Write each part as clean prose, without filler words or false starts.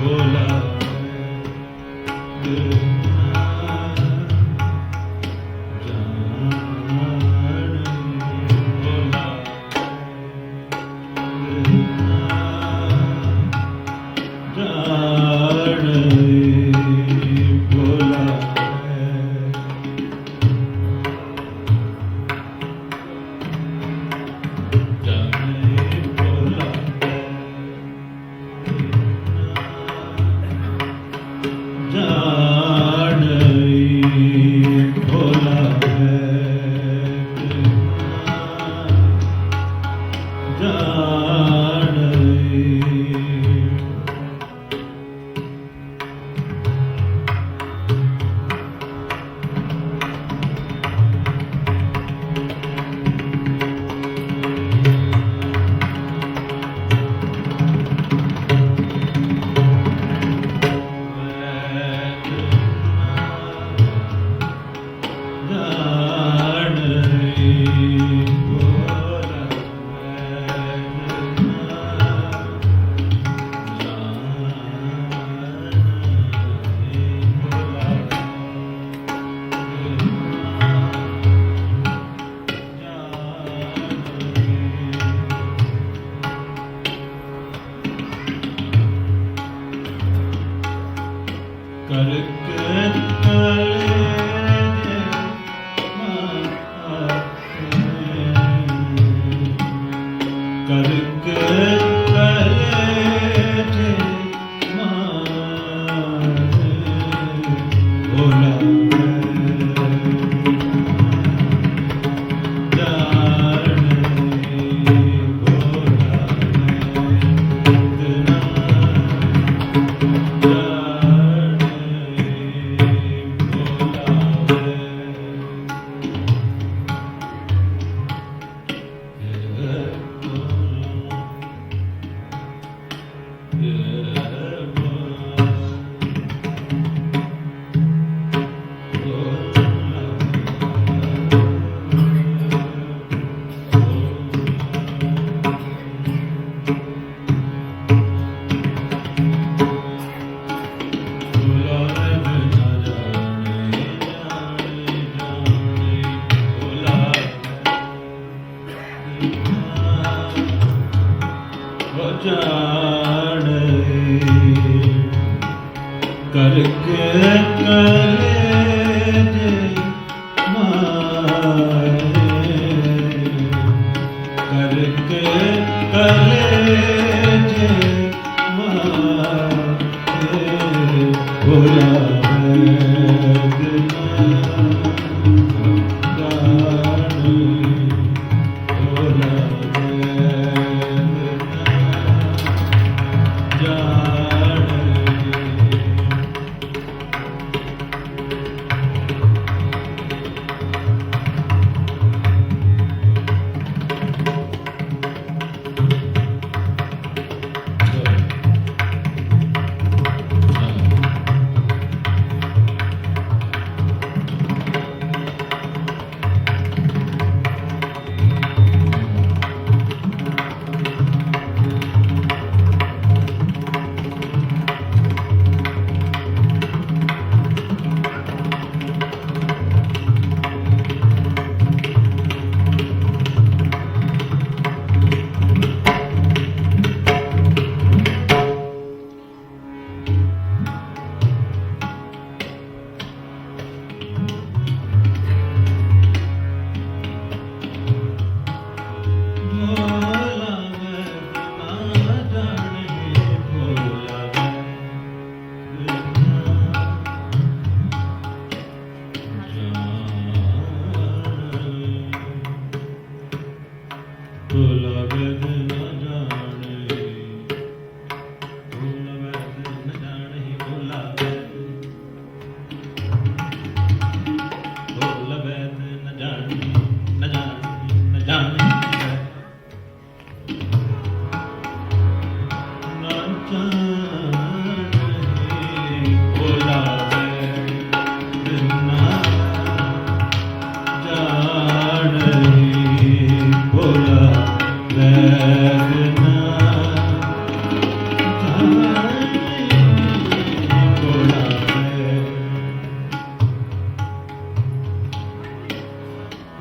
ਭੋਲਾ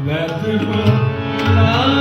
वैद बुलाया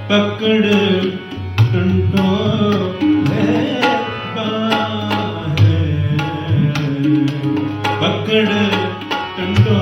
पकड़ टंटो पकड़ टंटो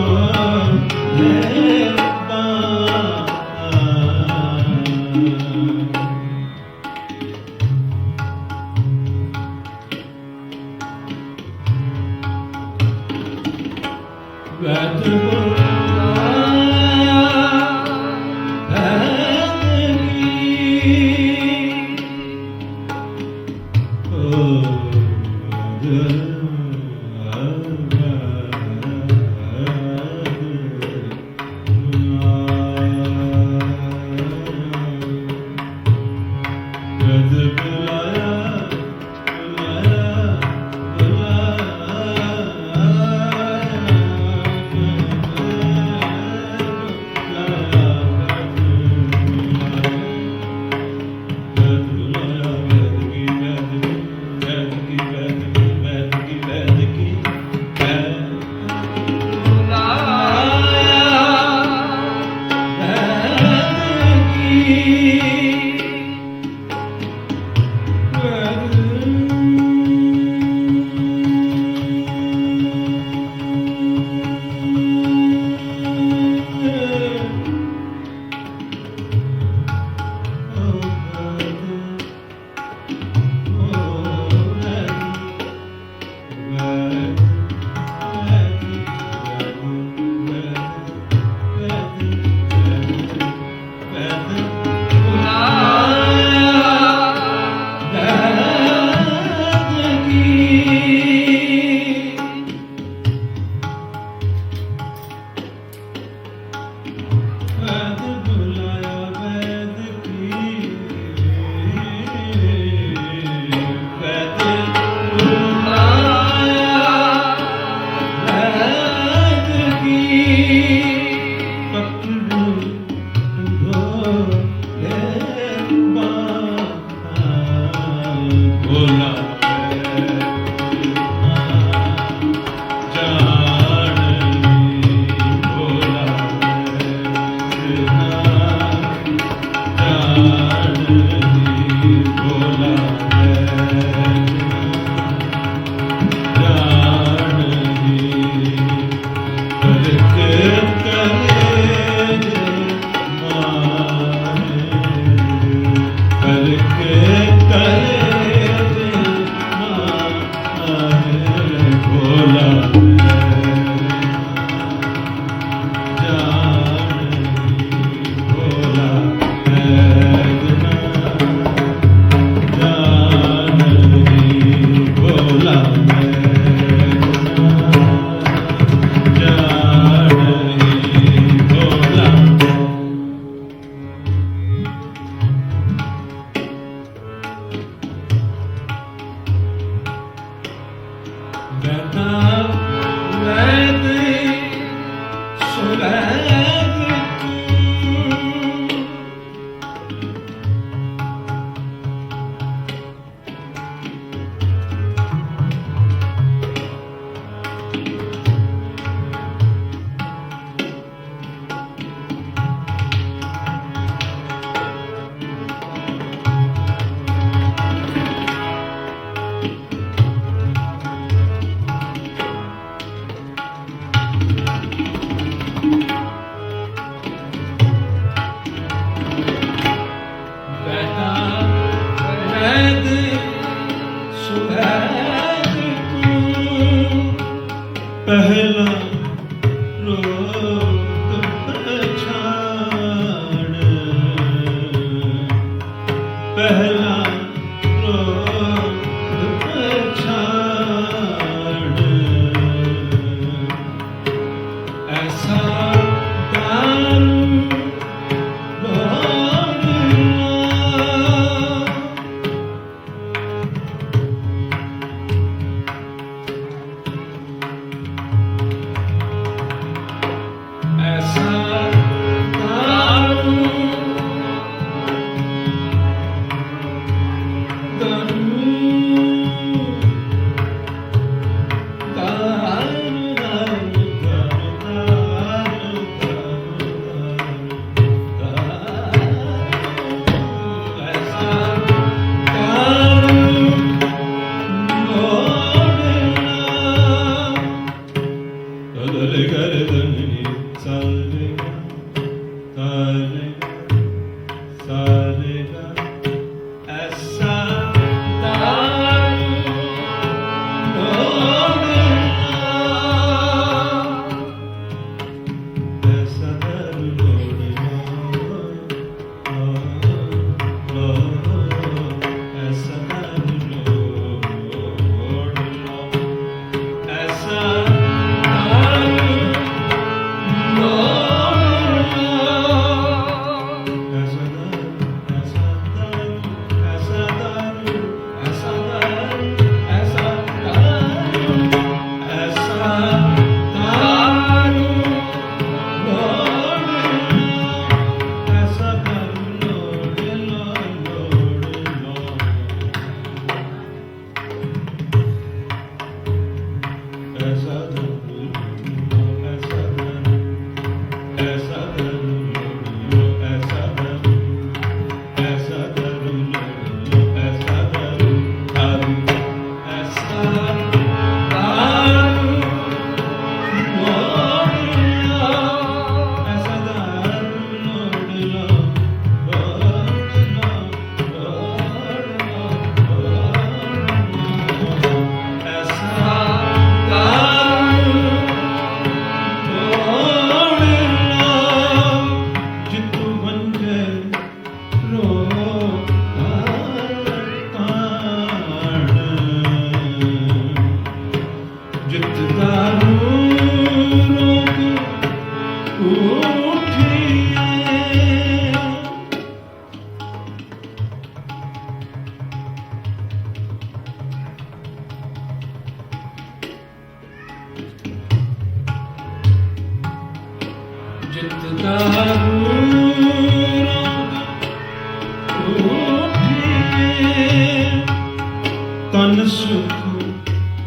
ਤਨ ਸੁਖ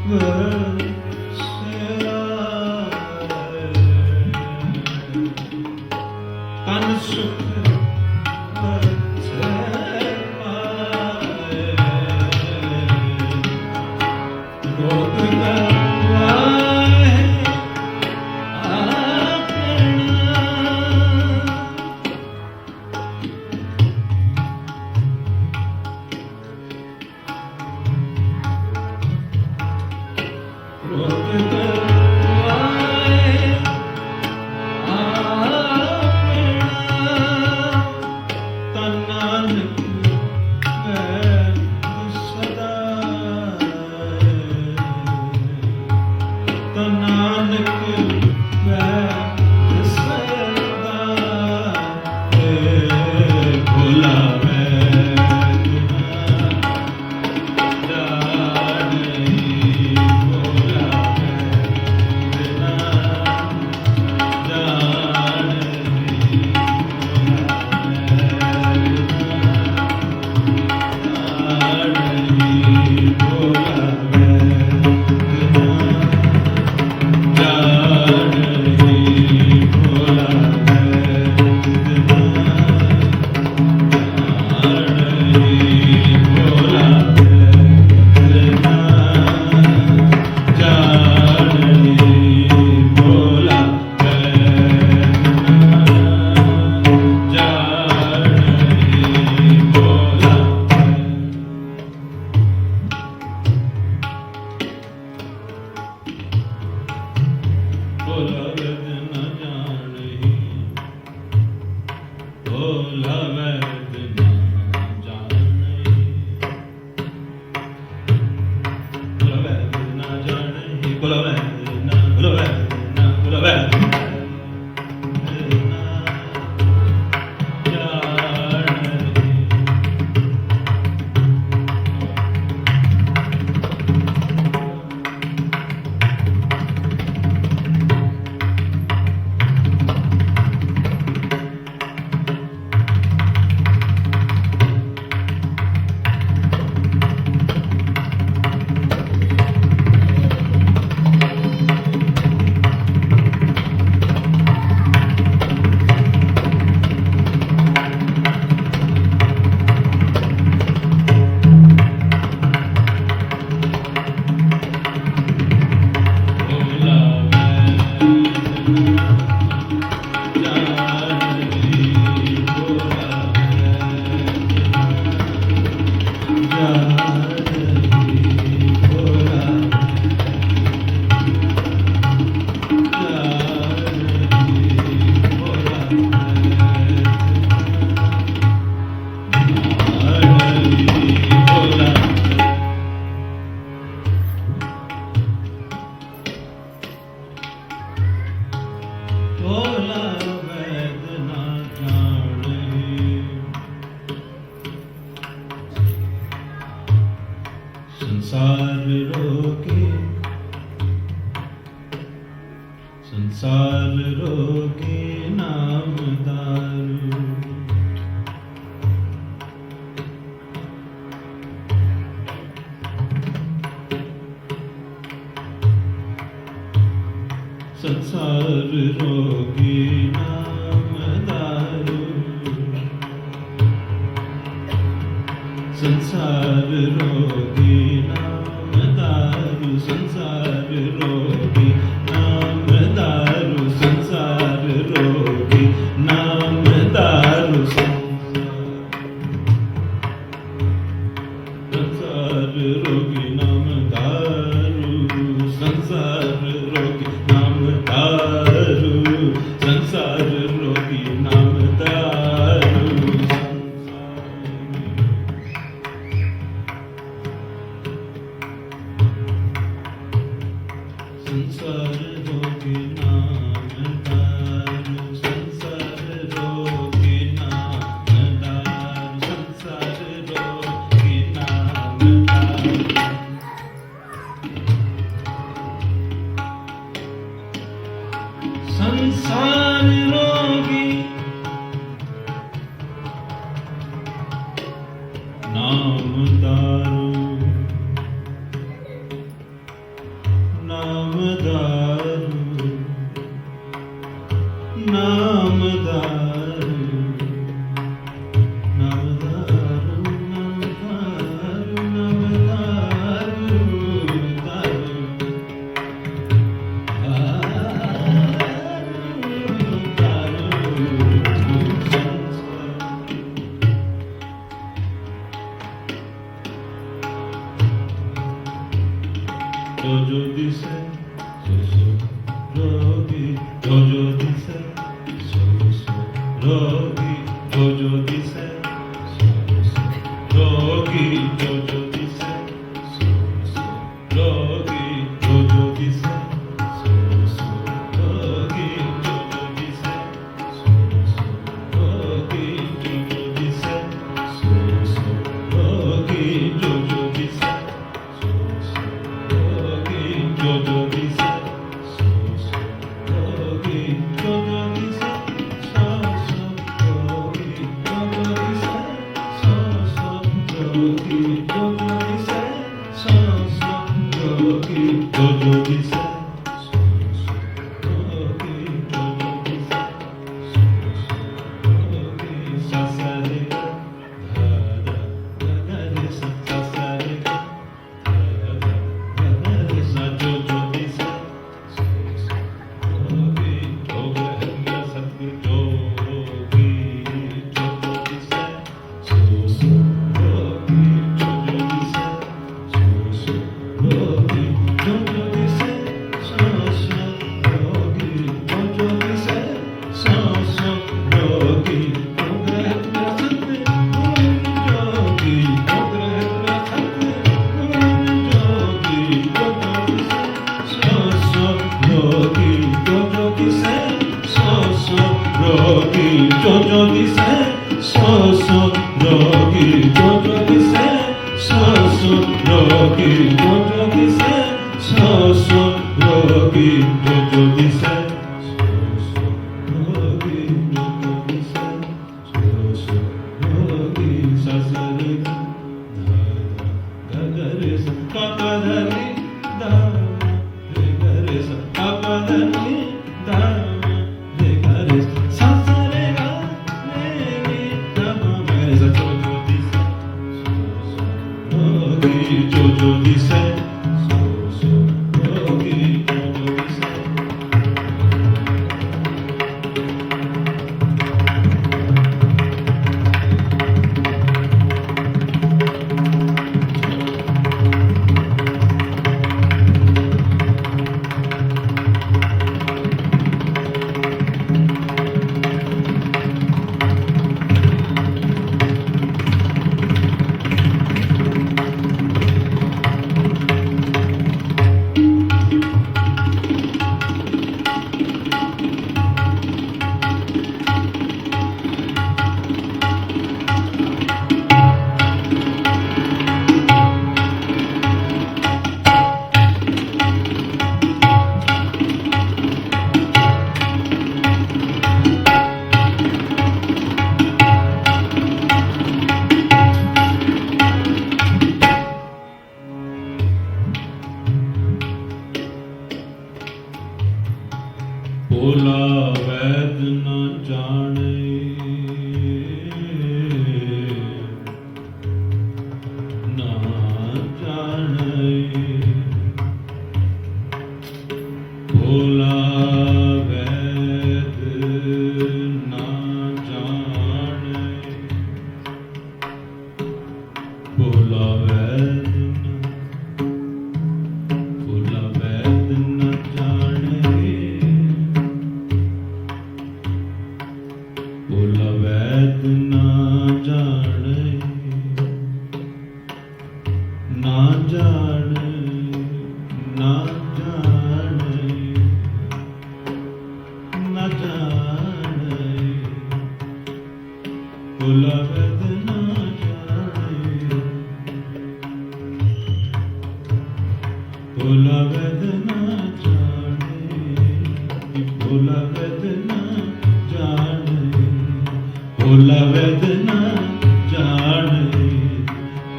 ਵਸਿਆ ਤਨ ਸੁਖ ਸੰਸਾਰ ਰੋਗੇ ਨਾਮਦਾਰੂ ਸੰਸਾਰ ਰੋਗੇ ਨਾਮਦਾਰੂ ਸੰਸਾਰ ਰੋਗੇ ਨਾਮਦਾਰੂ ਸੰਸਾਰ ਰੋਗੇ ਨਾਮਦਾਰੂ ਸੰਸਾਰ ਰੋਗੇ ਨਾਮਦਾਰੂ ਸੰਸਾਰ ਰੋਗੇ ਨਾਮਦਾਰੂ ਸੰਸਾਰ ਰੋਗੇ ਨਾਮਦਾਰੂ ਸੰਸਾਰ ਰੋਗੇ ਨਾਮਦਾਰੂ रोगी जो जो दिसे रोगी जो जो दिसे रोगी जो जो दिसे रोगी जो जो दिसे रोगी जो जो दिसे रोगी जो जो दिसे रोगी जो जो दिसे रोगी जो जो दिसे भोला वैद न जाने न जाने भोला वैद न जाने भोला वैद न जाने भोला वैद न जाने ना जाने ना जाने ना जाने भोला वैद न जाने भोला वैद न जाने भोला वैद न जाने भोला वैद न जाने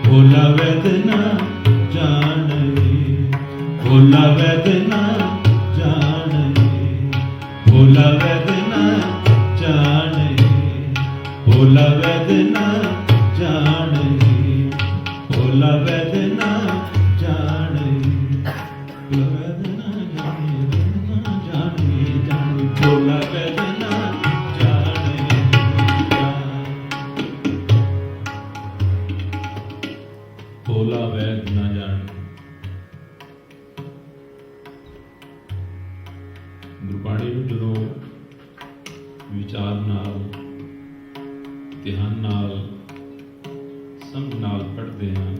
भोला वैद न जाने भोला वैद न जाने भोला वैद न जाने भोला वैद न जाने भोला वैद न जाने भोला वैद न जाने जाने भोला वैद न भोला वैद न जाने। ਗੁਰਬਾਣੀ ਨੂੰ ਜਦੋਂ ਵਿਚਾਰ ਨਾਲ ध्यान नाल समझ नाल पढ़ते हैं,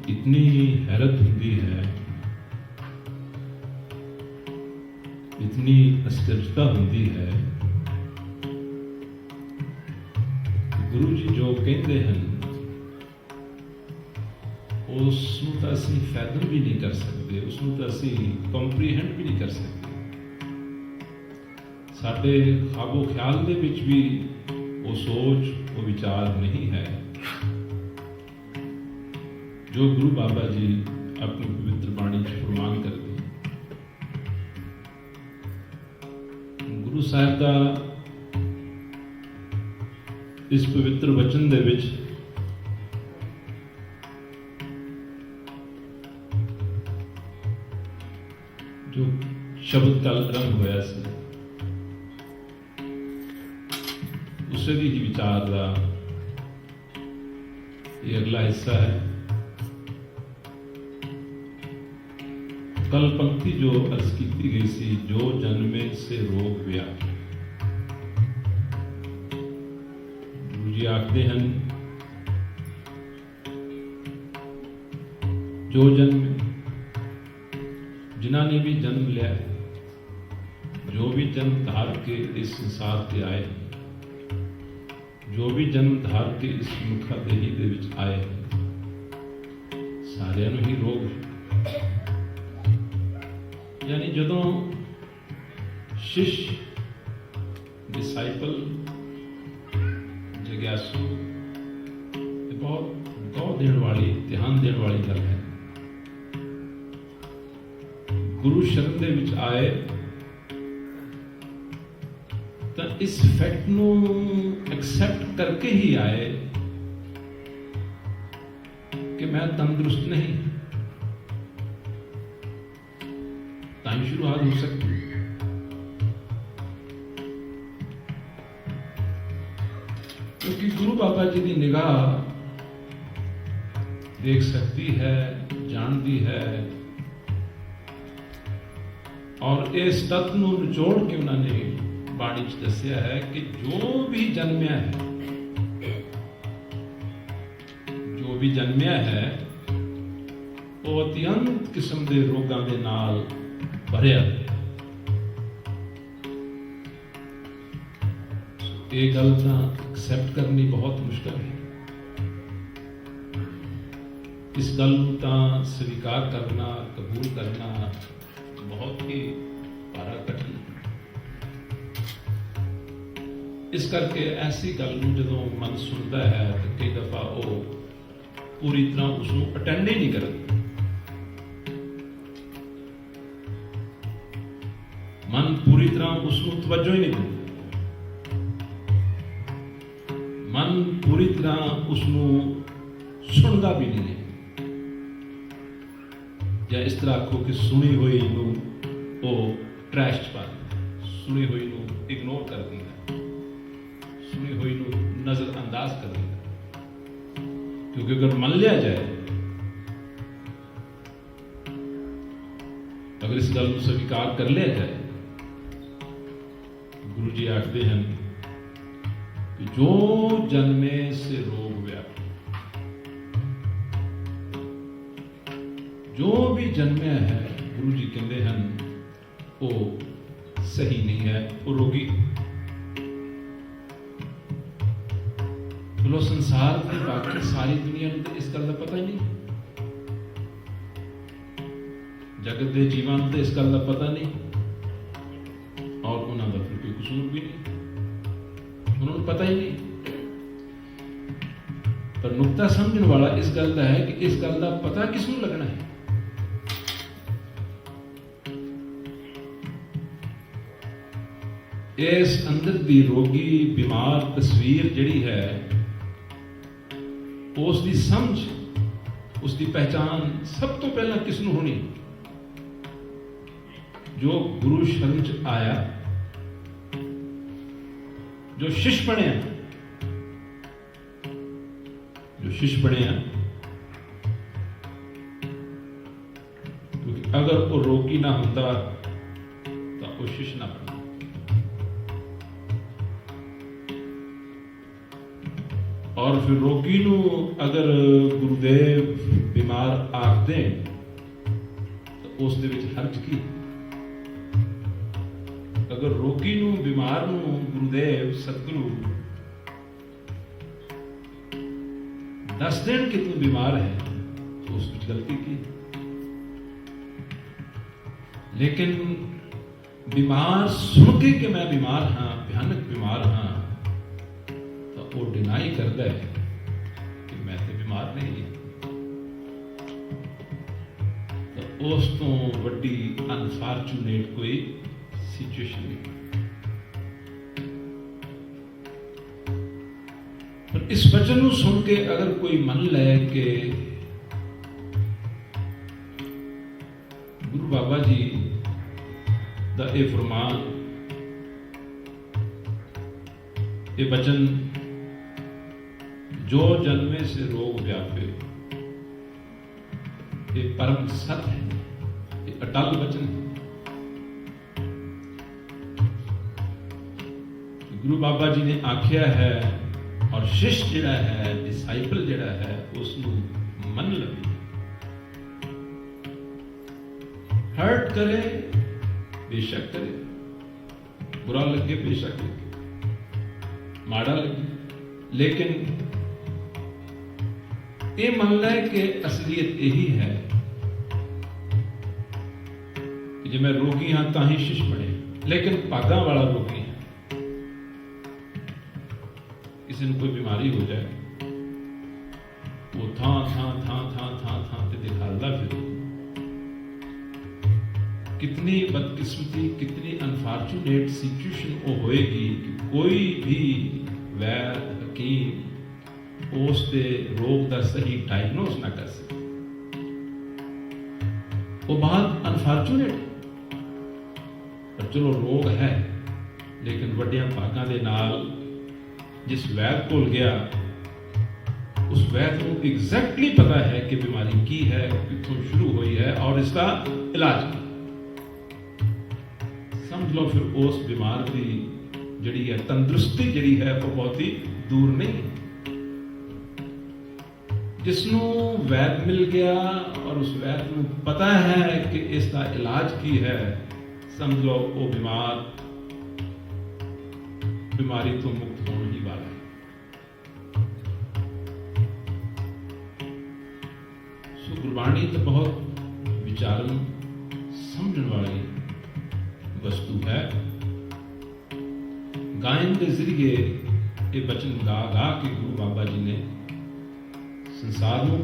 इतनी हैरत होती है, इतनी आश्चर्यता होती है। गुरु जी जो कहते हैं उसनूं तां असीं फैदम भी नहीं कर सकते, उसनूं तां असीं कंप्रीहेंड भी नहीं कर सकते। साडे ख्वाबो ख्याल दे विच भी वो सोच, वो विचार नहीं है जो गुरु बाबा जी अपनी पवित्र बाणी च फरमान करते हैं। गुरु साहिब का इस पवित्र वचन दे विच जो शब्द कल आरंभ होया सी, उसे भी ही विचार का ये अगला हिस्सा है। कल पंक्ति जो अर्ज की गई सी, जो जन्मे से रोग व्यापी। गुरु जी आखते हैं जो जन्मे, जिन्होंने ने भी जन्म लिया, जो भी जन्म धार के इस संसार से आए, जो भी जन्म धार के इस मुखा देही दे विच आए, सारिਆਂ ਨੂੰ ही रोग है। यानी जदों शिष्य डिसाइपल जग्यासू, बहुत गौर देने वाली, ध्यान देने वाली गल है। गुरु शरण दे विच आए तो इस फैक्ट नू एक्सेप्ट करके ही आए कि मैं तंदुरुस्त नहीं, ताई शुरुआत हो सकती। क्योंकि गुरु बाबा जी की निगाह देख सकती है, जानती है, और इस तत्व को निचोड़ के उन्होंने बाणी च दसिया है कि जो भी जन्मिया है, जो भी जन्मिया है वो अत्यंत किस्म के रोगों के नाल भरिया। ये गल तो एक्सेप्ट करनी बहुत मुश्किल है, इस गल तो स्वीकार करना, कबूल करना बहुत ही भारा कठिन। इस करके ऐसी गल जो मन सुनता है तो कई दफा वो पूरी तरह उसको अटेंड ही नहीं करता। मन पूरी तरह उसको तवज्जो ही नहीं देता, मन पूरी तरह उसको सुनता भी नहीं है, या इस तरह आखो कि सुनी हुई वो ट्रैश पा देता, सुनी हुई इग्नोर कर देता, सुनी हुई नजरअंदाज कर देता। क्योंकि अगर मान लिया जाए, अगर इस गल को स्वीकार कर लिया जाए, गुरु जी आखते हैं कि जो जन्मे से रोग व्यापी, जो भी जन्मे है, गुरु जी कहते हैं वो सही नहीं है, वो रोगी। बोलो संसार की बाकी सारी दुनिया को इस गल का पता ही नहीं, जगत के जीवन तो इस गल का पता नहीं, और उन्होंने फिर कोई कसूर भी नहीं, उन्होंने पता ही नहीं। पर नुकता समझने वाला इस गल का है कि इस गल का पता किसनू लगना है। इस अंदर दी रोगी बीमार तस्वीर जिहड़ी है, उसकी समझ, उसकी पहचान सब तो पहला किसनू होनी? जो गुरु शरण च आया, जो शिष्य बनिया, जो शिष्य बनिया। क्योंकि अगर वो रोगी ना होता तो वो शिष्य ना बनता। और फिर रोगी नू अगर गुरुदेव बीमार आख दें तो उस दे विच हर्ज की? अगर रोगी नू बीमार नू गुरुदेव सतगुरु दस दिन कि तू बीमार है तो उस विच गलती की। लेकिन बीमार सुन के कि मैं बीमार हाँ, भयानक बीमार हाँ, तो वो डिनाई करता है कि मैं तो बीमार नहीं। तो उस तो वड्डी अनफॉर्चुनेट कोई सिचुएशन नहीं। पर इस वचन को सुन के अगर कोई मन ले कि गुरु बाबा जी दा ये फरमान, ये वचन, जो जन्मे से रोग व्यापे, ये परम सत्य है, ये अटल वचन है। गुरु बाबा जी ने आख्या है और शिष्य जिहड़ा है, डिसाइपल जिहड़ा है, उसनू मन लवे। हर्ट करे बेशक करे, बुरा लगे बेशक लगे, माड़ा लगे, लेकिन ये मान ले कि असलियत यही है कि जो मैं रोगी हाँ तां ही शिष्य बने, लेकिन भागा वाला रोगी है। किसी ने कोई बीमारी हो जाए वो थां थां थां थां थां थां ते दिखाता फिर। कितनी बदकिस्मती, कितनी अनफॉर्चुनेट सिचुएशन वो होएगी कि कोई भी वैद हकीम उस दे रोग का सही डायग्नोज ना कर सके। वो बहुत अनफॉर्चुनेट है। पर चलो रोग है, लेकिन वड्डियां भागां दे नाल जिस वैद कोल गया, उस वैद को एग्जैक्टली पता है कि बीमारी की है, कितों शुरू हुई है और इसका इलाज की। समझ लो फिर उस बीमार की जड़ी है तंदुरुस्ती जड़ी है वो बहुत ही दूर नहीं। जिसनू वैद मिल गया और उस वैद को पता है कि इसका इलाज की है, समझ लो वो बीमारी तो मुक्त होने ही वाला है। सो गुरबाणी तो बहुत विचारन समझने वाली वस्तु है। गायन के जरिए ये वचन गा गा के गुरु बाबा जी ने संसार में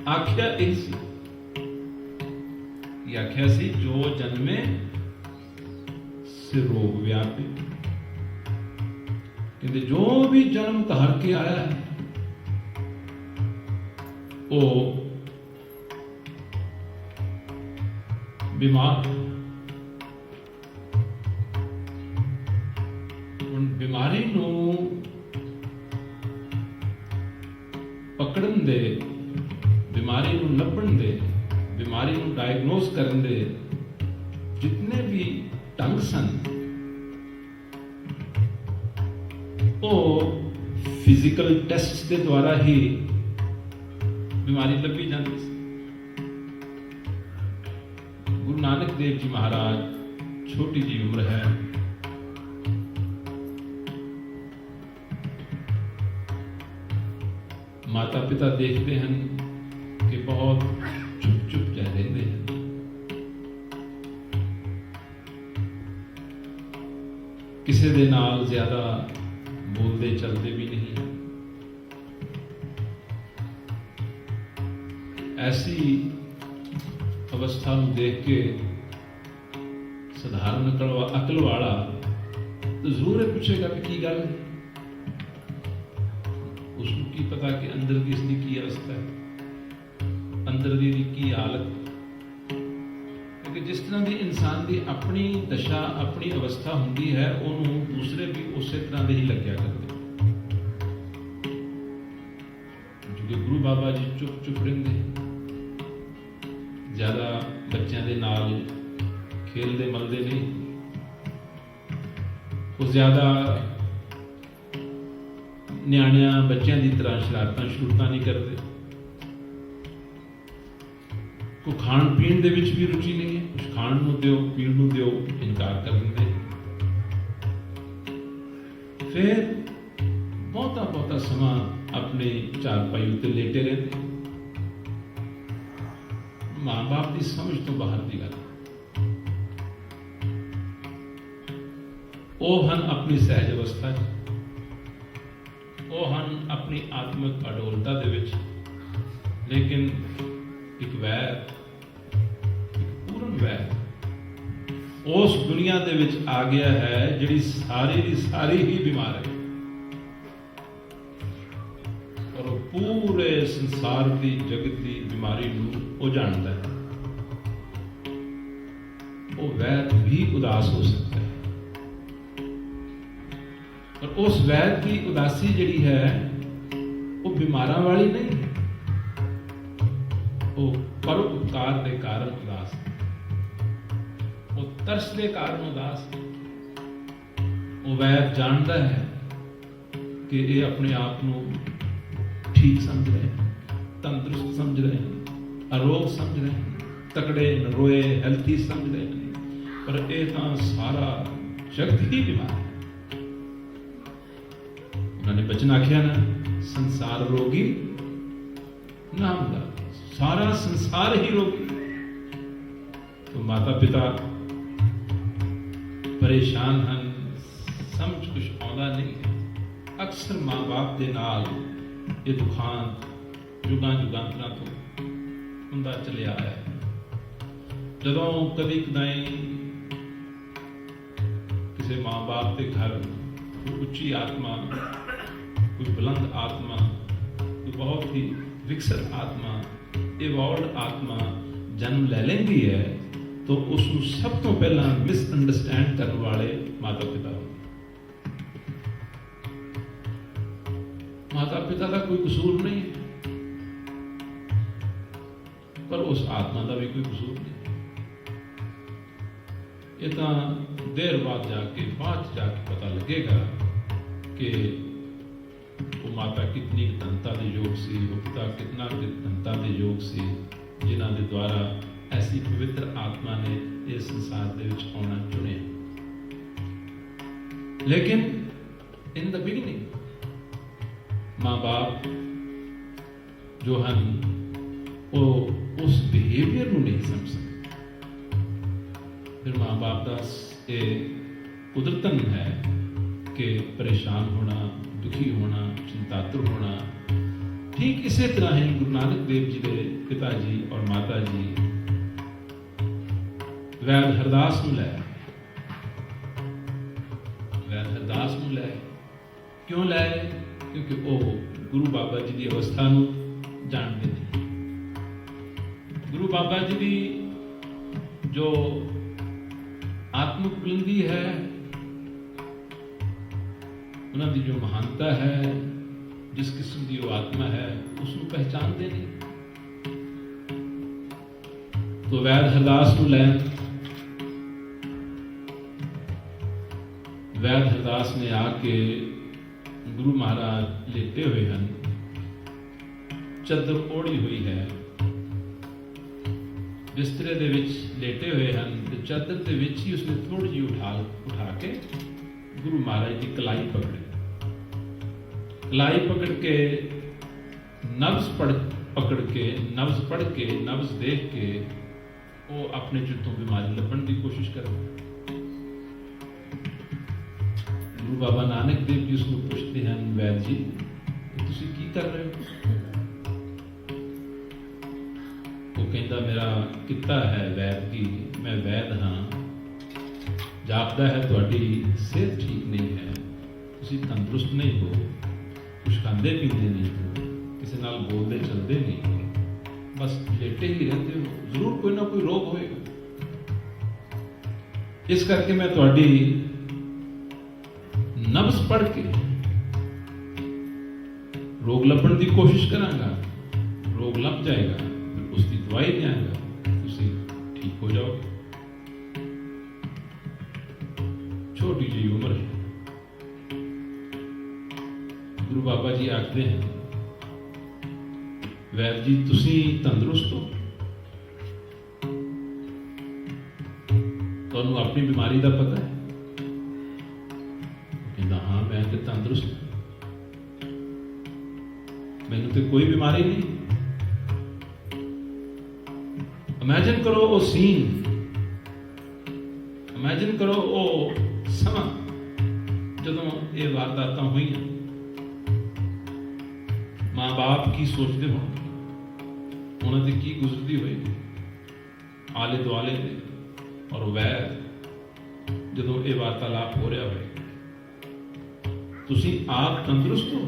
आख्या आख्या सी, जो जन्मे से रोग व्यापे। कहते जो भी जन्म धार के आया है वो बीमार। बीमारी नू पकड़न दे, बीमारी नू लभण दे, बीमारी नू डायग्नोज करन दे जितने भी ढंग सन, वो फिजिकल टेस्ट के द्वारा ही बीमारी लभी जाती। गुरु नानक देव जी महाराज, छोटी जी उम्र है, माता पिता देखते हैं कि बहुत चुप चुप जा रहे हैं। किसी दे नाल ज्यादा बोलते चलते भी नहीं। ऐसी अवस्था में देख के साधारण अकल वाला तो जरूर पूछेगा कि की गल है। उसको की पता कि अंदर की इसकी की अवस्था है, अंदर की हालत। क्योंकि जिस तरह की इंसान की अपनी दशा, अपनी अवस्था होंगी है, उन्होंने दूसरे भी उस तरह के ही लग्या करते। क्योंकि गुरु बाबा जी चुप चुप रहिंदे, ज्यादा बच्चों के नाल खेलते मलते नहीं। वो ज्यादा ਨਿਆਣਿਆਂ ਬੱਚਿਆਂ ਦੀ ਤਰ੍ਹਾਂ ਸ਼ਰਾਰਤਾਂ ਨਹੀਂ ਕਰਦੇ। ਕੋਈ ਖਾਣ ਪੀਣ ਦੇ ਵਿੱਚ ਵੀ ਰੁਚੀ ਨਹੀਂ ਹੈ, ਕੁਛ ਖਾਣ ਨੂੰ ਦਿਓ, ਪੀਣ ਨੂੰ ਦਿਓ, ਇਨਕਾਰ ਕਰ ਦਿੰਦੇ। ਫਿਰ ਬਹੁਤਾ ਸਮਾਂ ਆਪਣੇ ਚਾਰਪਾਈ ਉੱਤੇ ਲੇਟੇ ਰਹਿੰਦੇ। ਮਾਂ ਬਾਪ ਦੀ ਸਮਝ ਤੋਂ ਬਾਹਰ ਦੀ ਗੱਲ। ਉਹ ਹਨ ਆਪਣੀ ਸਹਿਜ ਅਵਸਥਾ 'ਚ, ਉਹ ਹਨ ਆਪਣੀ ਆਤਮਿਕ ਅਡੋਲਤਾ ਦੇ ਵਿੱਚ, ਲੇਕਿਨ ਇੱਕ ਵੈਰ, ਇੱਕ ਪੂਰਨ ਵੈਰ ਉਸ ਦੁਨੀਆ ਦੇ ਵਿੱਚ ਆ ਗਿਆ ਹੈ ਜਿਹੜੀ ਸਾਰੀ ਦੀ ਸਾਰੀ ਹੀ ਬਿਮਾਰ ਹੈ, ਔਰ ਉਹ ਪੂਰੇ ਸੰਸਾਰ ਦੀ ਜਗਤ ਦੀ ਬਿਮਾਰੀ ਨੂੰ ਉਹ ਜਾਣਦਾ ਹੈ। ਉਹ ਵੈਦ ਵੀ ਉਦਾਸ ਹੋ ਸਕਦਾ ਹੈ, ਪਰ ਉਸ ਵੈਦ ਦੀ ਉਦਾਸੀ ਜਿਹੜੀ ਹੈ ਉਹ ਬਿਮਾਰਾਂ ਵਾਲੀ ਨਹੀਂ ਹੈ, ਉਹ ਪਰਉਪਕਾਰ ਦੇ ਕਾਰਨ ਉਦਾਸ ਹੈ, ਉਹ ਤਰਸ ਦੇ ਕਾਰਨ ਉਦਾਸ ਹੈ। ਉਹ ਵੈਦ ਜਾਣਦਾ ਹੈ ਕਿ ਇਹ ਆਪਣੇ ਆਪ ਨੂੰ ਠੀਕ ਸਮਝ ਰਹੇ ਹਨ, ਤੰਦਰੁਸਤ ਸਮਝ ਰਹੇ ਹਨ, ਅਰੋਗ ਸਮਝ ਰਹੇ ਹਨ, ਤਕੜੇ ਨਰੋਏ ਹੈਲਥੀ ਸਮਝ ਰਹੇ ਹਨ, ਪਰ ਇਹ ਤਾਂ ਸਾਰਾ ਜਗਤ ਹੀ ਬਿਮਾਰ ਹੈ। ਉਹਨਾਂ ਨੇ ਬਚਨ ਆਖਿਆ ਨਾ, ਸੰਸਾਰ ਰੋਗੀ ਨਾਮ ਦਾ, ਸਾਰਾ ਸੰਸਾਰ ਹੀ ਰੋਗੀ। तो माता पिता परेशान हैं, समझ कुछ आउंदा नहीं है। अक्सर माँ बाप के नाल ये दुखांत जुगां जुगांतरां तो हुंदा चलिया है। जदों कभी कदाई किसी माँ बाप के घर कोई उच्ची आत्मा, कोई बुलंद आत्मा, कोई बहुत ही विकसित आत्मा, इवॉल्व आत्मा जन्म ले लेंदी है, तो उसको सब तो पहला मिसअंडरस्टैंड करने वाले माता पिता होंगे। माता पिता का कोई कसूर नहीं है, पर उस आत्मा का भी कोई कसूर नहीं। ये तो देर बाद जाके पता लगेगा कि वो माता कितनी धनता के योग सी, वो पिता कितना धनता के योग सी, जिन्हों के द्वारा ऐसी पवित्र आत्मा ने इस संसार के विच आना चुने। लेकिन इन द बिगिनिंग माँ बाप जो हैं वो उस बिहेवियर को नहीं समझ सकते। फिर माँ बाप का ये कुदरतन है कि परेशान होना, दुखी होना, चिंतातुर होना। ठीक इसी तरह ही गुरु नानक देव जी के पिताजी और माता जी वैद हरदास नूं लै, वैद हरदास नूं लै, क्यों लै? क्योंकि वो गुरु बाबा जी की अवस्था नूं जानते थे। गुरु बाबा जी की जो आत्मिक बुलंदी है, उन्होंने जो महानता है, जिस किस्म की वो आत्मा है, उसको पहचानते नहीं। तो वैद हरदास नूं लै, वैद हरदास ने आके गुरु महाराज लेटे हुए हैं, चादर ओढ़ी हुई है, बिस्तरे दे विच लेटे हुए हैं, तो चादर दे विच ही उसने थोड़ी जी उठा के गुरु महाराज की कलाई पकड़ी। कलाई पकड़ के नब्ज पकड़ के नब्ज देख के वो अपने चित्तों बीमारी लभण की कोशिश कर। गुरु बाबा नानक देव जी उसको पूछते हैं, वैद जी तुसी की कर रहे हो? वो कहता मेरा किता है वैद की, मैं वैद हाँ, जापदा है तुहाडी सेहत ठीक नहीं है, तुसी तंदुरुस्त नहीं हो, कुछ खाते पीते नहीं हो, किसी नाल बोलते चलते नहीं हो, बस लेटे ही रहते हो, जरूर कोई ना कोई रोग होएगा। इस करके मैं तुहाडी नब्ज पढ़ के रोग लभण की कोशिश करांगा, रोग लभ जाएगा, फिर उसकी दवाई देंगा, तुसी ठीक हो जाओगे। छोटी जी उम्र है। गुरु बाबा जी आखते हैं, वैद जी तुसी तंदुरुस्त हो, तुहानू अपनी बीमारी का पता है? कहता हाँ मैं तो तंदुरुस्त हूं, मैनू तो कोई बीमारी नहीं। इमेजिन करो वो सीन, इमेजिन करो वो समा जदों ये वारदात हुई। माँ बाप की सोचते हो, उन्होंने की गुजरती हुई आले दुआले दे, और वैद जदों ये वार्तालाप हो रहा हो, तुसी आप तंदुरुस्त हो,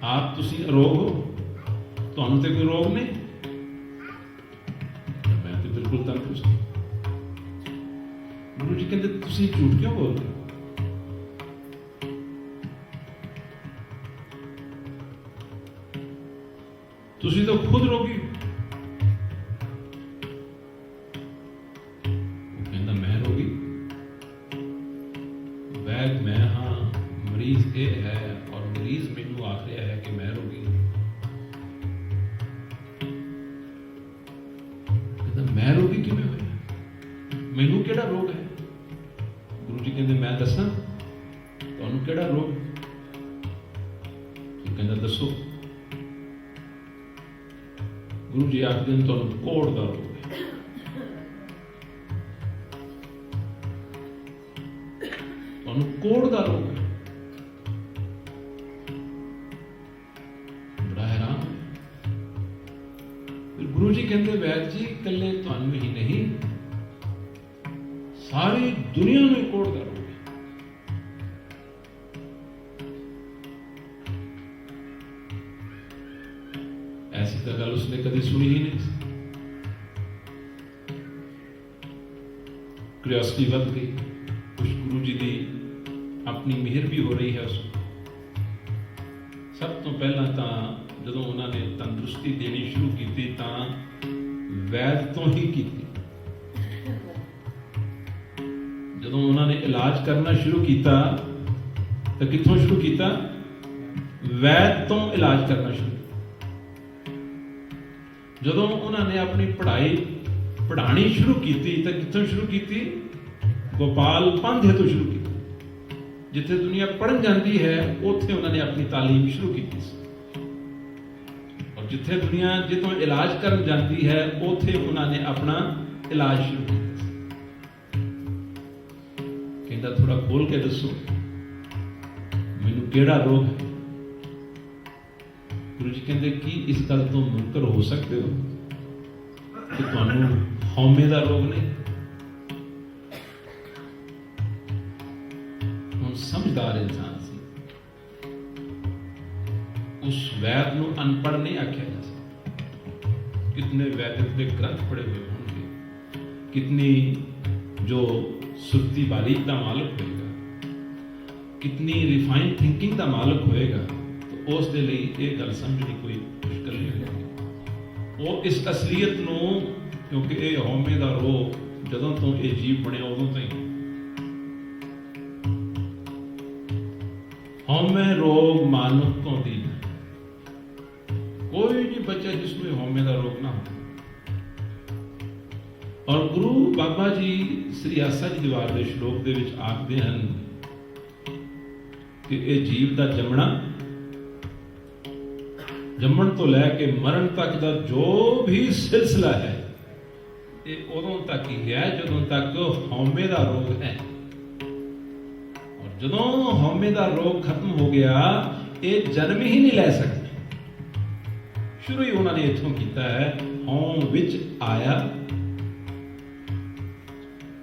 आप तुसी अरोग हो, तुहानू ते कोई रोग नहीं? मैं तो बिल्कुल तंदुरुस्त हूं। गुरु जी कहते तुसी झूठ क्यों बोल रहे हो? तुसी तो खुद रोगी हो। वो कहता मैं रोगी? वैद मैं हाँ, मरीज ये है और मरीज मैनू आख रहा है कि मैं रोगी। कहता मैं रोगी किवें होया? मैनू केड़ा रोग है? गुरु जी कहते मैं दसां तुहानू केड़ा रोग? कहता दसो। गुरु जी आखते हैं तुहानू कोढ़ दा रोग है। तुहानू कोढ़ दा रोग है। बड़ा हैरान। फिर गुरु जी कहते वैद जी कल्ले तुहानू ही नहीं, सारी दुनिया में कोढ़ दा रोग है। ऐसी तो गल उसने कभी सुनी ही नहीं। क्यूरियोसिटी बढ़ गई, कुछ गुरु जी की अपनी मेहर भी हो रही है उसको। सब तो पहला तो जदों उन्होंने तंदुरुस्ती देनी शुरू की तो वैद तो ही की। जदों उन्होंने इलाज करना शुरू किया तो कित्थों शुरू किया? वैद तो इलाज करना शुरू। जदों उन्होंने अपनी पढ़ाई पढ़ानी शुरू की तो कित्थों शुरू की? गोपाल पांधे तो शुरू की। जिथे दुनिया पढ़न जाती है उत्थे उन्होंने अपनी तालीम शुरू की, और जिथे दुनिया जितों इलाज करन जाती है उत्थे उन्होंने अपना इलाज शुरू किया। कहता थोड़ा खोल के दसो मैनू केड़ा रोग है? गुरु जी कहते कि इस गल तो मुनकर हो सकते हो कि तुहानू हौमे दा रोग नहीं? हुण समझदार इंसान सी, उस वैद नू अनपढ़ नहीं आख्या जा सकता। कितने वैदिक के ग्रंथ पढ़े हुए होंगे, कितनी जो सुरती बारीक का मालक होएगा, कितनी रिफाइंड थिंकिंग का मालक होएगा, तो उस दे लई ये गल समझनी कोई मुश्किल नहीं होगी। वो इस असलीयत नू, क्योंकि ये हौमे का रोग जदों तो ये जीव बने उदों तो ही हौमे रोग मानुख तो दीन है। कोई नहीं बच्चा जिसमें हौमे का रोग ना हो। और गुरु बाबा जी श्री आसा जी दीवार के श्लोक के विच आखते हैं कि ये जीव का जमना, जम्मण तो लैके मरण तक का जो भी सिलसिला है ये उदों तक ही है जदों तक हौमे का रोग है। और जदों हौमे का रोग खत्म हो गया ये जन्म ही नहीं लै सकते। शुरू ही उन्होंने इत्थों किया है, हौम विच आया।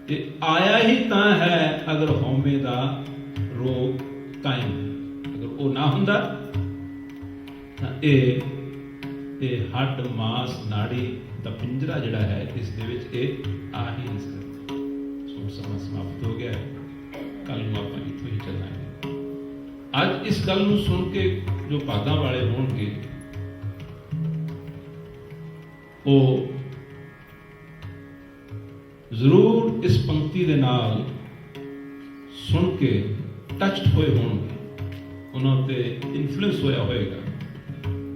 ये आया ही तां है अगर हौमे का रोग कायम है। अगर वो ना हुंदा हड्ड मास नाड़ी का पिंजरा जिहड़ा है इस दे विच आ ही नहीं सकता। सो समा समाप्त हो गया, कल नूं आपां इत्थों ही चलांगे। अज इस गल नूं सुन के जो भागां वाले होणगे वो जरूर इस पंक्ति दे नाल सुन के टचड होए होणगे ਉਹਨਾਂ ਉੱਤੇ ਇਨਫਲੂਐਂਸ ਹੋਇਆ ਹੋਏਗਾ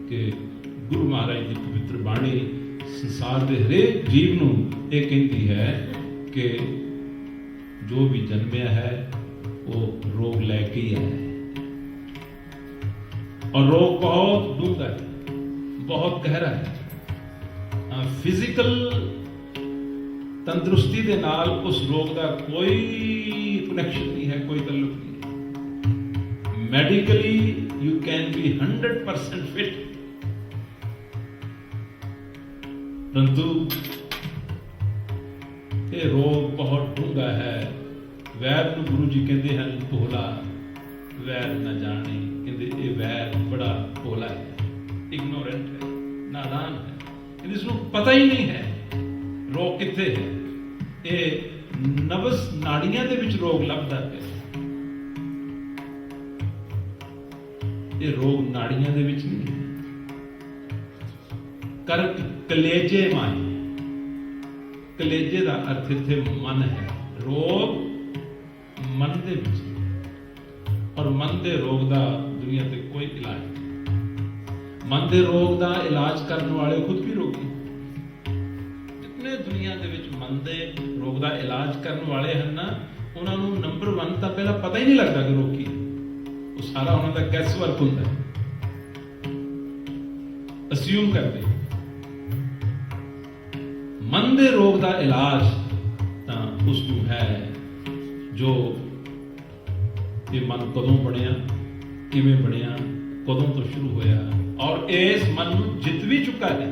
ਕਿ ਗੁਰੂ ਮਹਾਰਾਜ ਦੀ ਪਵਿੱਤਰ ਬਾਣੀ ਸੰਸਾਰ ਦੇ ਹਰੇਕ ਜੀਵ ਨੂੰ ਇਹ ਕਹਿੰਦੀ ਹੈ ਕਿ ਜੋ ਵੀ ਜਨਮਿਆ ਹੈ ਉਹ ਰੋਗ ਲੈ ਕੇ ਹੀ ਆਇਆ ਹੈ, ਔਰ ਰੋਗ ਬਹੁਤ ਡੂੰਘਾ ਹੈ, ਬਹੁਤ ਗਹਿਰਾ ਹੈ। ਫਿਜ਼ੀਕਲ ਤੰਦਰੁਸਤੀ ਦੇ ਨਾਲ ਉਸ ਰੋਗ ਦਾ ਕੋਈ ਕਨੈਕਸ਼ਨ ਨਹੀਂ ਹੈ, ਕੋਈ ਤਾਲੁਕ ਨਹੀਂ। Medically you can be 100% fit, ਪਰੰਤੂ ਇਹ ਰੋਗ ਬਹੁਤ ਡੂੰਘਾ ਹੈ। ਵੈਦ ਨੂੰ ਗੁਰੂ ਜੀ ਕਹਿੰਦੇ ਹਨ ਭੋਲਾ, ਵੈਦ ਨਾ ਜਾਣੇ, ਕਹਿੰਦੇ ਇਹ ਵੈਦ ਬੜਾ ਭੋਲਾ ਹੈ, ਇਗਨੋਰੈਂਟ ਹੈ, ਨਾਦਾਨ ਹੈ, ਇਸ ਨੂੰ ਪਤਾ ਹੀ ਨਹੀਂ ਹੈ ਰੋਗ ਕਿੱਥੇ ਹੈ। ਇਹ ਨਵਸ ਨਾੜੀਆਂ ਦੇ ਵਿੱਚ ਰੋਗ ਲੱਭਦਾ ਪਿਆ, ਇਹ ਰੋਗ ਨਾੜੀਆਂ ਦੇ ਵਿੱਚ ਨਹੀਂ ਹੈ। ਕਰਕ ਕਲੇਜੇ ਮਾਈ, ਕਲੇਜੇ ਦਾ ਅਰਥ ਇੱਥੇ ਮਨ ਹੈ, ਰੋਗ ਮਨ ਦੇ ਵਿੱਚ, ਔਰ ਮਨ ਦੇ ਰੋਗ ਦਾ ਦੁਨੀਆ ਤੇ ਕੋਈ ਇਲਾਜ ਨਹੀਂ। ਮਨ ਦੇ ਰੋਗ ਦਾ ਇਲਾਜ ਕਰਨ ਵਾਲੇ ਖੁਦ ਵੀ ਰੋਗੀ, ਜਿਤਨੇ ਦੁਨੀਆ ਦੇ ਵਿੱਚ ਮਨ ਦੇ ਰੋਗ ਦਾ ਇਲਾਜ ਕਰਨ ਵਾਲੇ ਹਨ ਨਾ, ਉਹਨਾਂ ਨੂੰ ਨੰਬਰ 1 ਤਾਂ ਪਹਿਲਾਂ ਪਤਾ ਹੀ ਨਹੀਂ ਲੱਗਦਾ ਕਿ ਰੋਗ ਕੀ ਹੈ। ਉਹ ਸਾਰਾ ਉਹਨਾਂ ਦਾ ਗੈਸ ਵਰਕ ਹੁੰਦਾ ਹੈ, ਅਸਿਊਮ ਕਰਦੇ। ਮਨ ਦੇ ਰੋਗ ਦਾ ਇਲਾਜ ਤਾਂ ਉਸ ਨੂੰ ਹੈ ਜੋ ਇਹ ਮਨ ਕਦੋਂ ਬਣਿਆ, ਕਿਵੇਂ ਬਣਿਆ, ਕਦੋਂ ਤੋਂ ਸ਼ੁਰੂ ਹੋਇਆ, ਔਰ ਇਸ ਮਨ ਨੂੰ ਜਿੱਤ ਵੀ ਚੁੱਕਾ ਹੈ,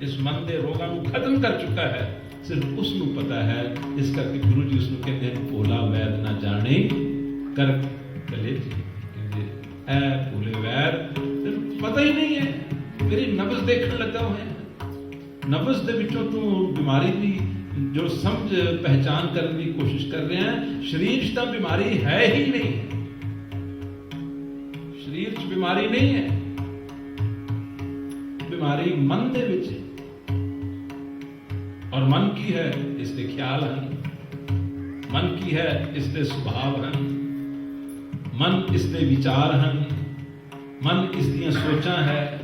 ਇਸ ਮਨ ਦੇ ਰੋਗਾਂ ਨੂੰ ਖਤਮ ਕਰ ਚੁੱਕਾ ਹੈ, ਸਿਰਫ ਉਸ ਨੂੰ ਪਤਾ ਹੈ। ਇਸ ਕਰਕੇ ਗੁਰੂ ਜੀ ਉਸ ਨੂੰ ਕਹਿੰਦੇ ਹਨ ਭੋਲਾ ਵੈਦ ਨਾ ਜਾਣੇ ਕਰ ਕਲੇਜੇ, ਕਹਿੰਦੇ ਐ ਭੋਲੇ ਵੈਦ ਪਤਾ ਹੀ ਨਹੀਂ ਹੈ, ਮੇਰੀ ਨਬਜ਼ ਦੇਖਣ ਲੱਗਾ ਹੋਇਆ, ਨਬਜ਼ ਦੇ ਵਿੱਚੋਂ ਤੂੰ ਬਿਮਾਰੀ ਦੀ ਜੋ ਸਮਝ ਪਹਿਚਾਨ ਕਰਨ ਦੀ ਕੋਸ਼ਿਸ਼ ਕਰ ਰਿਹਾ ਹੈ। ਸਰੀਰ 'ਚ ਤਾਂ ਬਿਮਾਰੀ ਹੈ ਹੀ ਨਹੀਂ, ਸਰੀਰ 'ਚ ਬਿਮਾਰੀ ਨਹੀਂ ਹੈ, ਬਿਮਾਰੀ ਮਨ ਦੇ ਵਿੱਚ ਹੈ। ਔਰ ਮਨ ਕੀ ਹੈ? ਇਸ ਦੇ ਖਿਆਲ ਹਨ, ਮਨ ਕੀ ਹੈ? ਇਸ ਦੇ ਸੁਭਾਵ ਹਨ, ਮਨ ਇਸ ਦੇ ਵਿਚਾਰ ਹਨ, ਮਨ ਇਸ ਦੀਆਂ ਸੋਚਾਂ ਹੈ,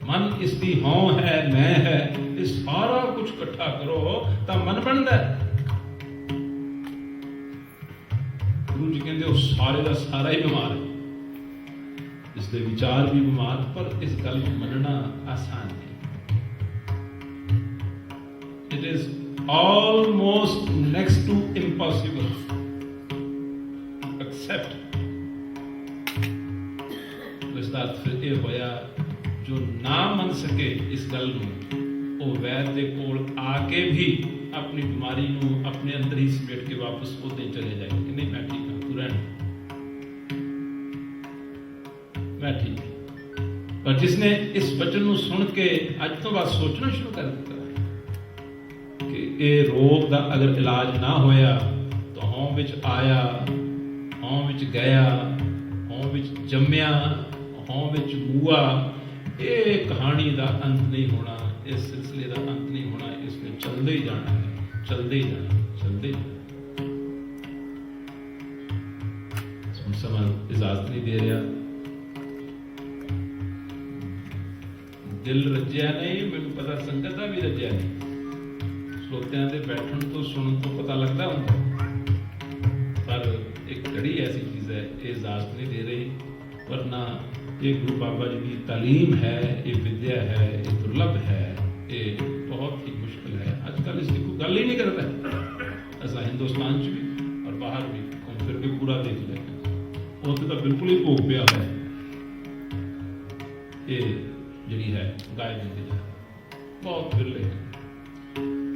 ਮਨ ਇਸ ਦੀ ਹਉ ਹੈ, ਮੈਂ ਹੈ। ਇਹ ਸਾਰਾ ਕੁਝ ਇਕੱਠਾ ਕਰੋ ਤਾਂ ਮਨ ਬਣਦਾ ਹੈ। ਗੁਰੂ ਜੀ ਕਹਿੰਦੇ ਉਹ ਸਾਰੇ ਦਾ ਸਾਰਾ ਹੀ ਬਿਮਾਰ ਹੈ, ਇਸ ਦੇ ਵਿਚਾਰ ਵੀ ਬਿਮਾਰ, ਪਰ ਇਸ ਗੱਲ ਨੂੰ ਮੰਨਣਾ ਆਸਾਨ ਨਹੀਂ। It is almost next to impossible to accept। ਇਸ ਦਾ ਅਰਥ ਇਹ ਹੋਇਆ ਜੋ ਨਾ ਮੰਨ ਸਕੇ ਇਸ ਗੱਲ ਨੂੰ, ਉਹ ਵੈਦ ਦੇ ਕੋਲ ਆ ਕੇ ਵੀ ਆਪਣੀ ਬਿਮਾਰੀ ਨੂੰ ਆਪਣੇ ਅੰਦਰ ਹੀ ਸਮੇਟ ਕੇ ਵਾਪਸ ਉੱਥੇ ਹੀ ਚਲੇ ਜਾਏ ਕਿ ਨਹੀਂ ਮੈਂ ਠੀਕ ਹਾਂ, ਤੂੰ ਰਹਿਣ, ਮੈਂ ਠੀਕ ਹਾਂ। ਪਰ ਜਿਸਨੇ ਇਸ ਵਚਨ ਨੂੰ ਸੁਣ ਕੇ ਅੱਜ ਤੋਂ ਬਾਅਦ ਸੋਚਣਾ ਸ਼ੁਰੂ ਕਰ ਦਿੱਤਾ ਕਿ ਇਹ ਰੋਗ ਦਾ ਅਗਰ ਇਲਾਜ ਨਾ ਹੋਇਆ ਤਾਂ ਹਉ ਵਿੱਚ ਆਇਆ, ਹਉ ਵਿੱਚ ਗਿਆ, ਹਉ ਵਿੱਚ ਜੰਮਿਆ, ਹਉ ਵਿੱਚ ਮੂਆ, ਇਹ ਕਹਾਣੀ ਦਾ ਅੰਤ ਨਹੀਂ ਹੋਣਾ, ਇਸ ਸਿਲਸਿਲੇ ਦਾ ਅੰਤ ਨਹੀਂ ਹੋਣਾ, ਇਸ ਵਿੱਚ ਚੱਲਦੇ ਹੀ ਜਾਣਾ ਹੈ, ਚੱਲਦੇ ਹੀ ਜਾਣਾ, ਚੱਲਦੇ ਹੀ ਜਾਣਾ। ਹੁਣ ਸਮਾਂ ਇਜਾਜ਼ਤ ਨਹੀਂ ਦੇ ਰਿਹਾ, ਦਿਲ ਰੱਜਿਆ ਨਹੀਂ, ਮੈਨੂੰ ਪਤਾ ਸੰਗਤ ਦਾ ਵੀ ਰੱਜਿਆ ਨਹੀਂ। ਸਰੋਤਿਆਂ ਦੇ ਬੈਠਣ ਤੋਂ ਸੁਣਨ ਤੋਂ ਪਤਾ ਲੱਗਦਾ ਹੁੰਦਾ, ਪਰ ਇੱਕ ਘੜੀ ਐਸੀ ਚੀਜ਼ ਹੈ ਇਹ ਇਜਾਜ਼ਤ ਨਹੀਂ ਦੇ ਰਹੀ। ਵਰਨਾ ਇਹ ਗੁਰੂ ਬਾਬਾ ਜੀ ਦੀ ਤਾਲੀਮ ਹੈ, ਇਹ ਵਿਦਿਆ ਹੈ, ਇਹ ਦੁਰਲਭ ਹੈ, ਇਹ ਬਹੁਤ ਹੀ ਮੁਸ਼ਕਿਲ ਹੈ। ਅੱਜ ਕੱਲ੍ਹ ਇਸ ਦੀ ਕੋਈ ਗੱਲ ਹੀ ਨਹੀਂ ਕਰਦਾ। ਅਸਾਂ ਹਿੰਦੁਸਤਾਨ 'ਚ ਵੀ ਔਰ ਬਾਹਰ ਵੀ ਘੁੰਮ ਫਿਰ ਕੇ ਪੂਰਾ ਦੇਖ ਲਿਆ, ਉੱਥੇ ਤਾਂ ਬਿਲਕੁਲ ਹੀ ਭੋਗ ਪਿਆ ਹੋਇਆ। ਇਹ ਜਿਹੜੀ ਹੈ ਗਾਇਬ ਹੁੰਦੀ ਹੈ, ਬਹੁਤ ਵਿਰਲੇ ਹੈ।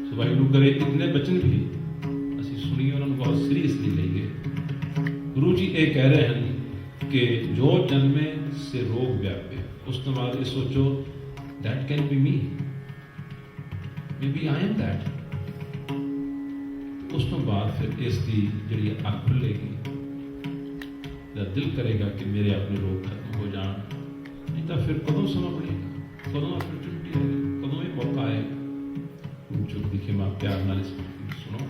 ਸੋ ਵਾਹਿਗੁਰੂ ਕਰੇ ਇਤਨੇ ਬਚਨ ਵੀ ਅਸੀਂ ਸੁਣੀਏ, ਉਹਨਾਂ ਨੂੰ ਬਹੁਤ ਸੀਰੀਅਸਲੀ ਲਈਏ। ਗੁਰੂ ਜੀ ਇਹ ਕਹਿ ਰਹੇ ਹਨ ਕਿ ਜੋ ਜਨਮੇ ਸੇ ਰੋਗ ਵਿਆਪੇ। ਉਸ ਤੋਂ ਬਾਅਦ ਇਹ ਸੋਚੋ that can be me, maybe I am that। ਉਸ ਤੋਂ ਬਾਅਦ ਫਿਰ ਇਸ ਦੀ ਜਿਹੜੀ ਅੱਖ ਖੁੱਲੇਗੀ, ਦਾ ਦਿਲ ਕਰੇਗਾ ਕਿ ਮੇਰੇ ਆਪਣੇ ਰੋਗ ਖਤਮ ਹੋ ਜਾਣ। ਨਹੀਂ ਤਾਂ ਫਿਰ ਕਦੋਂ ਸਮਾਂ ਬਣੇਗਾ, ਕਦੋਂ ਅਪਰਚੁਨਿਟੀ ਆਏਗੀ, ਕਦੋਂ ਇਹ ਮੌਕਾ ਆਏਗਾ। ਗੁਰੂ ਚੁੱਕ ਦਿਖੇ ਮਾਂ ਪਿਆਰ ਨਾਲ ਇਸ ਨੂੰ ਸੁਣੋ।